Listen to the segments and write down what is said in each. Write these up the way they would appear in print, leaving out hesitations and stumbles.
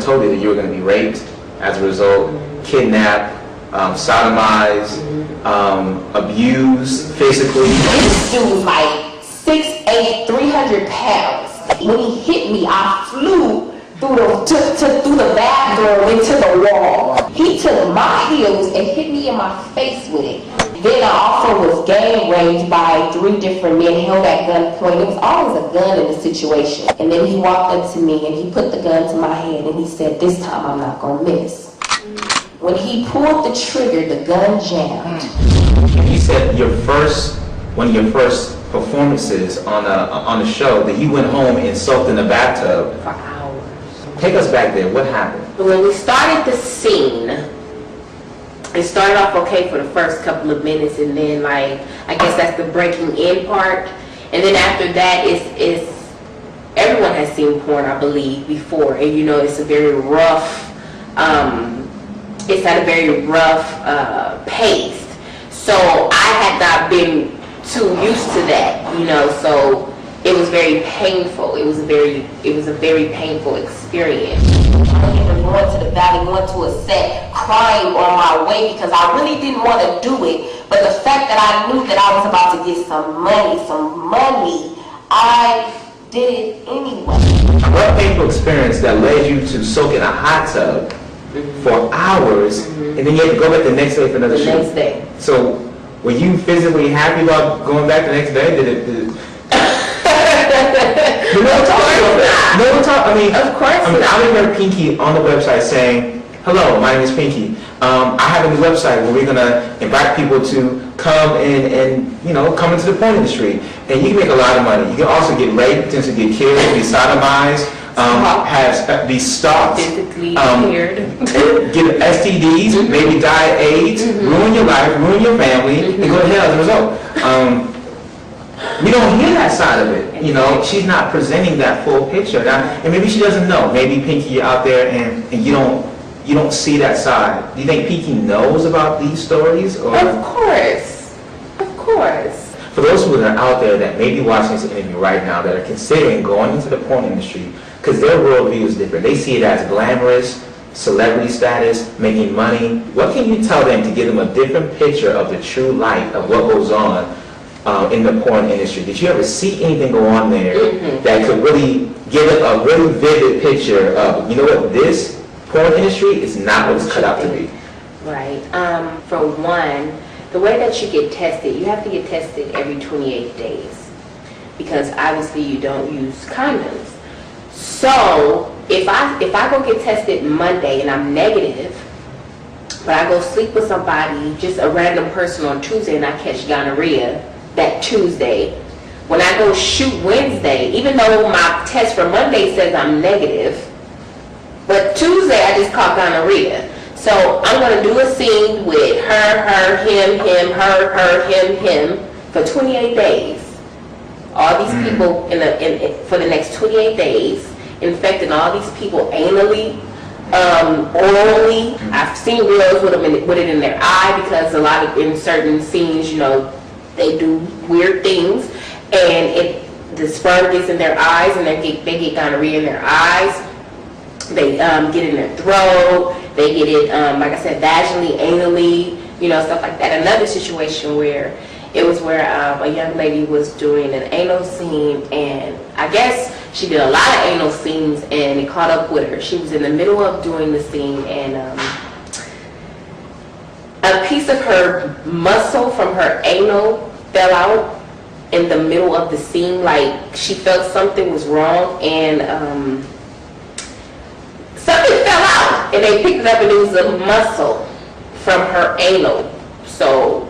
told you that you were going to be raped as a result, kidnapped, sodomized, abused physically. This dude was like 6'8", 300 pounds. When he hit me, I flew through the bathroom into the wall. He took my heels and hit me in my face with it. Then I also was gang raped by 3 different men held at gunpoint. There was always a gun in the situation. And then he walked up to me and he put the gun to my head and he said, "This time I'm not gonna miss." When he pulled the trigger, the gun jammed. You said one of your first performances on a show that you went home and soaked in a bathtub. For hours. Take us back there. What happened? When we started the scene, it started off okay for the first couple of minutes, and then I guess that's the breaking in part. And then after that, it's everyone has seen porn, I believe, before, and it's a very rough. It's at a very rough pace. So I had not been too used to that, So it was very painful. It was a very painful experience. I was even going to the valley, going to a set, crying on my way because I really didn't want to do it. But the fact that I knew that I was about to get some money, I did it anyway. What painful experience that led you to soak in a hot tub for hours, and then you had to go back the next day for another shoot? The next day. So, were you physically happy about going back the next day? Did it Of course not. I remember Pinky on the website saying, "Hello, my name is Pinky. I have a new website where we're gonna invite people to come and come into the porn industry, and you can make a lot of money. You can also get raped, potentially get killed, be sodomized, be stalked, physically impaired, get STDs, maybe die of AIDS, ruin your life, ruin your family, and go to hell as a result." We don't hear that side of it. She's not presenting that full picture. Now, and maybe she doesn't know. Maybe Pinky, you're out there and you don't see that side. Do you think Pinky knows about these stories? Or? Of course. For those who are out there that may be watching this interview right now that are considering going into the porn industry, because their worldview is different. They see it as glamorous, celebrity status, making money. What can you tell them to give them a different picture of the true life of what goes on in the porn industry? Did you ever see anything go on there that could really give it a really vivid picture of, this porn industry is not what it's cut out to be? Right. For one, the way that you get tested, you have to get tested every 28 days because obviously you don't use condoms. So if I go get tested Monday and I'm negative, but I go sleep with somebody, just a random person on Tuesday, and I catch gonorrhea that Tuesday, when I go shoot Wednesday, even though my test for Monday says I'm negative, but Tuesday I just caught gonorrhea. So I'm going to do a scene with her, him, her, him for 28 days. All these people for the next 28 days, infecting all these people anally, orally. I've seen girls with it in their eye because a lot of in certain scenes, they do weird things, and the sperm gets in their eyes, and they get gonorrhea in their eyes. They get in their throat. They get it, like I said, vaginally, anally, stuff like that. Another situation where a young lady was doing an anal scene, and I guess she did a lot of anal scenes, and it caught up with her. She was in the middle of doing the scene, and a piece of her muscle from her anal fell out in the middle of the scene. Like she felt something was wrong, and something fell out, and they picked it up, and it was a muscle from her anal. So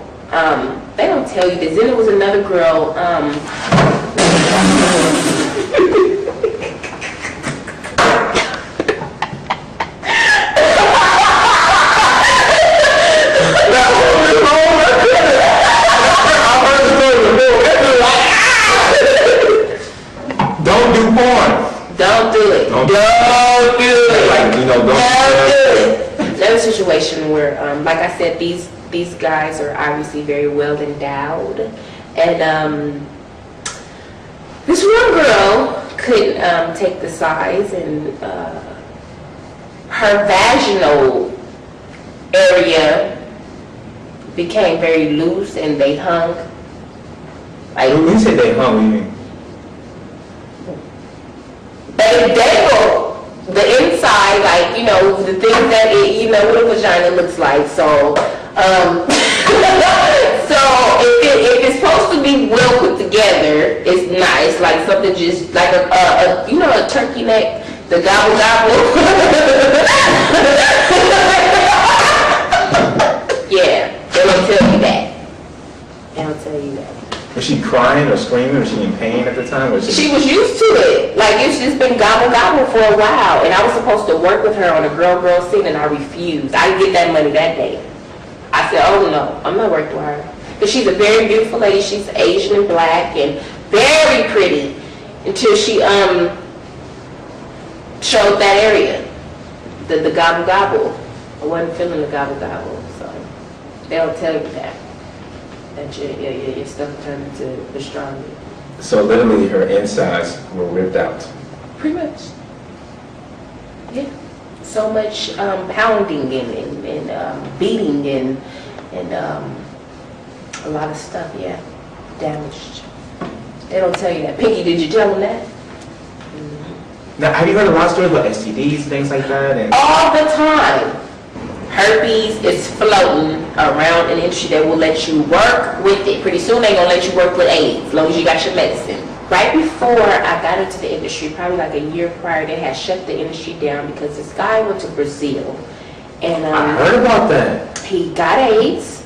they don't tell you this. Then there was another girl. Don't do porn. Don't do it. Don't do it. Don't do it. Another situation where, like I said, these guys are obviously very well endowed, and this one girl couldn't take the size, and her vaginal area became very loose and they hung. Like, When you say they hung, what do you mean? they were the inside, like, you know, the things that you know what a vagina looks like. So, so if it's supposed to be well put together, it's nice, like something just like a you know, a turkey neck, the gobble gobble. Yeah, they don't tell you that. They don't tell you that. Was she crying or screaming? Was she in pain at the time? Was She was used to it. Like, it's just been gobble gobble for a while. And I was supposed to work with her on a girl scene, and I refused. I didn't get that money that day. I said, oh no, I'm not working with her. But she's a very beautiful lady. She's Asian and black and very pretty until she showed that area, the gobble gobble. I wasn't feeling the gobble gobble, so they'll tell you that your stuff turned into pastrami. So literally her insides were ripped out. Pretty much. Yeah. So much pounding and beating and a lot of stuff, yeah, damaged. They don't tell you that. Pinky, did you tell them that? Now, have you heard a lot of stories about STDs, things like that? And All the time. Herpes is floating around an industry that will let you work with it. Pretty soon they're going to let you work with AIDS, as long as you got your medicine. Right before I got into the industry, probably like a year prior, they had shut the industry down because this guy went to Brazil. And I heard about that. he got AIDS,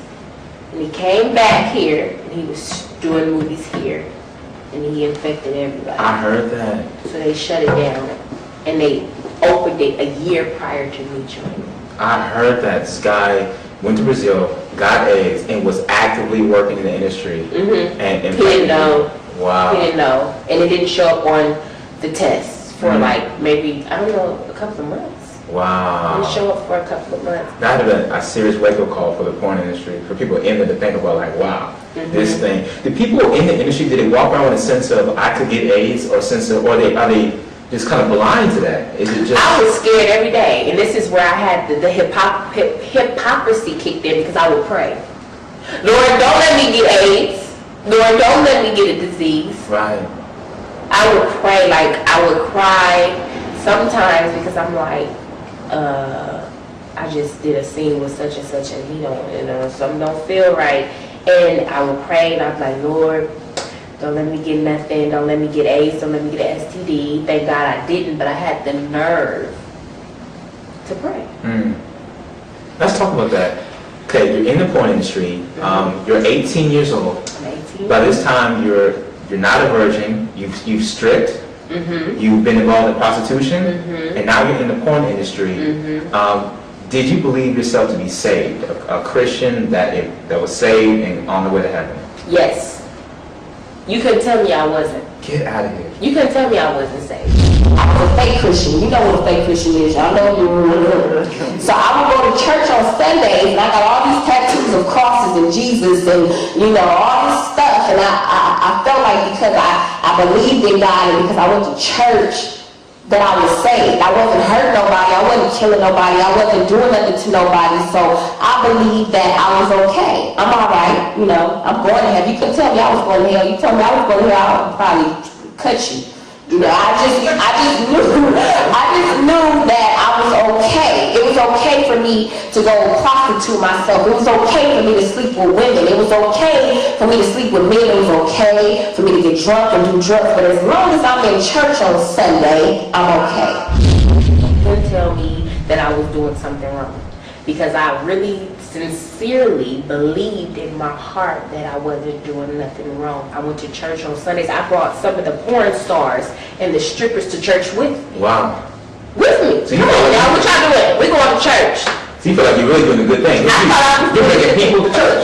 and he came back here, and he was doing movies here, and he infected everybody. I heard that. So they shut it down, and they opened it a year prior to me joining. I heard that this guy went to Brazil, got AIDS, and was actively working in the industry. Mm-hmm. And He didn't know. Wow. He didn't know, and it didn't show up on the tests for like maybe, I don't know, a couple of months. It Wow. didn't show up for a couple of months. That would have been a serious wake-up call for the porn industry, for people in there to think about, like, wow, this thing. The people in the industry, did they walk around with a sense of, I could get AIDS, or sense of, or are they just kind of blind to that? Is it just... I was scared every day, and this is where I had the hypocrisy kicked in, because I would pray, Lord, don't let me get AIDS. Lord, don't let me get a disease. Right. I would pray, like, I would cry sometimes because I'm like, I just did a scene with such and such, and he don't, you know, something don't feel right. And I would pray, and I'd be like, Lord, don't let me get nothing, don't let me get AIDS, don't let me get an STD. Thank God I didn't, but I had the nerve to pray. Let's talk about that. Okay, you're in the porn industry. You're 18 years old. I'm 18. By this time, you're not a virgin. You've stripped. You've been involved in prostitution, and now you're in the porn industry. Did you believe yourself to be saved, a Christian that was saved and on the way to heaven? Yes. You couldn't tell me I wasn't. Get out of here. You couldn't tell me I wasn't saved. I was a fake Christian. You know what a fake Christian is. Y'all know you. So I would go to church on Sundays, and I got all these tattoos of crosses and Jesus and, you know, all this stuff. And I felt like because I believed in God and because I went to church that I was saved. I wasn't hurting nobody. I wasn't killing nobody. I wasn't doing nothing to nobody. So I believed that I was okay. I'm all right. You know, I'm going to heaven. You couldn't tell me I was going to hell. You told me I was going to hell, I would probably cut you. You know, I just knew that I was okay. It was okay for me to go prostitute myself. It was okay for me to sleep with women. It was okay for me to sleep with men. It was okay for me to get drunk and do drugs. But as long as I'm in church on Sunday, I'm okay. You couldn't tell me that I was doing something wrong, because I really sincerely believed in my heart that I wasn't doing nothing wrong. I went to church on Sundays. I brought some of the porn stars and the strippers to church with me. Wow. With me. So Come on now, what y'all doing? We going to church. So you feel like you're really doing a good thing. You're bringing people to church.